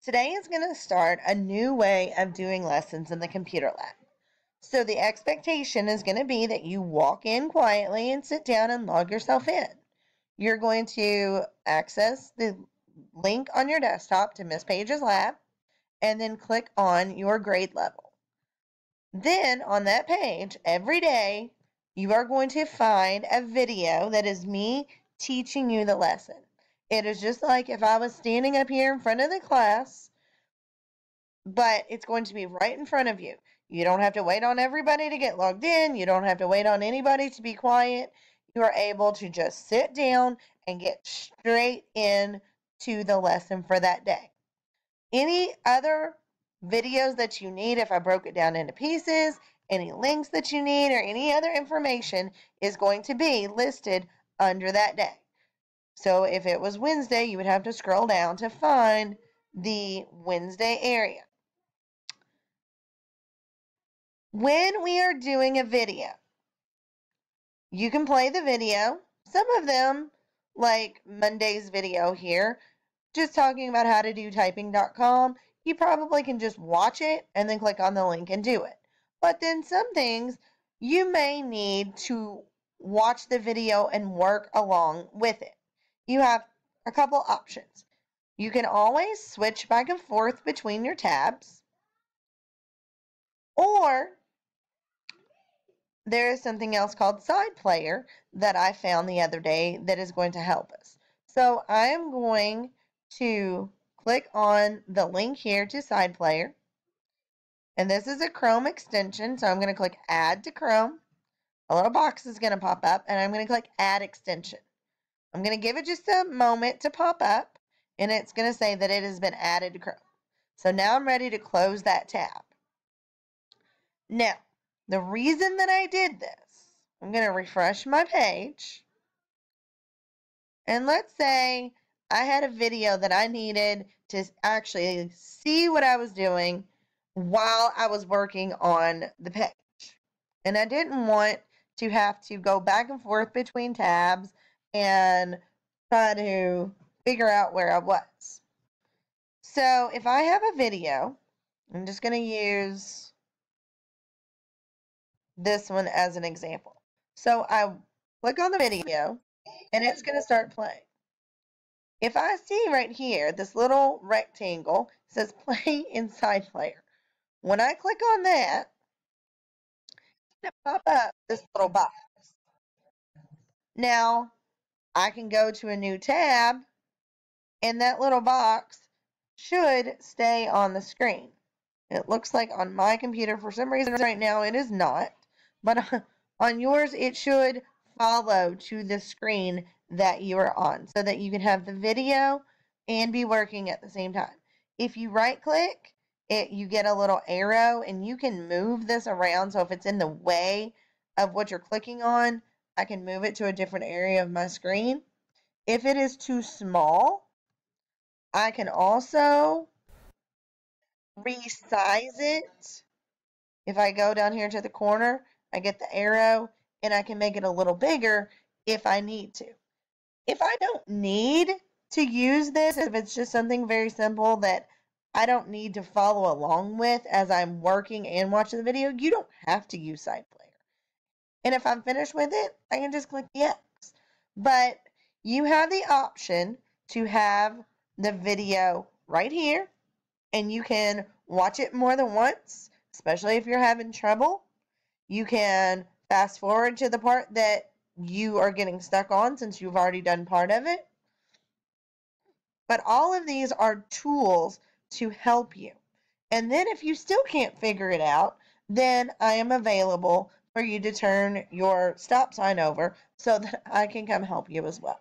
Today is going to start a new way of doing lessons in the computer lab. So the expectation is going to be that you walk in quietly and sit down and log yourself in. You're going to access the link on your desktop to Miss Page's lab and then click on your grade level. Then on that page, every day, you are going to find a video that is me teaching you the lesson. It is just like if I was standing up here in front of the class, but it's going to be right in front of you. You don't have to wait on everybody to get logged in. You don't have to wait on anybody to be quiet. You are able to just sit down and get straight in to the lesson for that day. Any other videos that you need, if I broke it down into pieces, any links that you need, or any other information is going to be listed under that day. So if it was Wednesday, you would have to scroll down to find the Wednesday area. When we are doing a video, you can play the video. Some of them, like Monday's video here, just talking about how to do typing.com, you probably can just watch it and then click on the link and do it. But then some things you may need to watch the video and work along with it. You have a couple options. You can always switch back and forth between your tabs, or there is something else called Side Player that I found the other day that is going to help us. So I am going to click on the link here to Side Player. And this is a Chrome extension, so I'm going to click Add to Chrome. A little box is going to pop up, and I'm going to click Add Extension. I'm going to give it just a moment to pop up, and it's going to say that it has been added to Chrome. So now I'm ready to close that tab. Now, the reason that I did this, I'm going to refresh my page. And let's say I had a video that I needed to actually see what I was doing while I was working on the page. And I didn't want to have to go back and forth between tabs and try to figure out where I was. So if I have a video, I'm just going to use this one as an example. So I click on the video and it's going to start playing. If I see right here, this little rectangle says play in Side Player. When I click on that, it's going to pop up this little box. Now, I can go to a new tab, and that little box should stay on the screen. It looks like on my computer, for some reason right now, it is not. But on yours, it should follow to the screen that you are on so that you can have the video and be working at the same time. If you right click, you get a little arrow and you can move this around. So if it's in the way of what you're clicking on, I can move it to a different area of my screen. If it is too small, I can also resize it. If I go down here to the corner, I get the arrow and I can make it a little bigger if I need to. If I don't need to use this, if it's just something very simple that I don't need to follow along with as I'm working and watching the video, you don't have to use Side Player. And if I'm finished with it, I can just click the X. But you have the option to have the video right here, and you can watch it more than once, especially if you're having trouble. You can fast forward to the part that you are getting stuck on since you've already done part of it. But all of these are tools to help you. And then if you still can't figure it out, then I am available for you to turn your stop sign over so that I can come help you as well.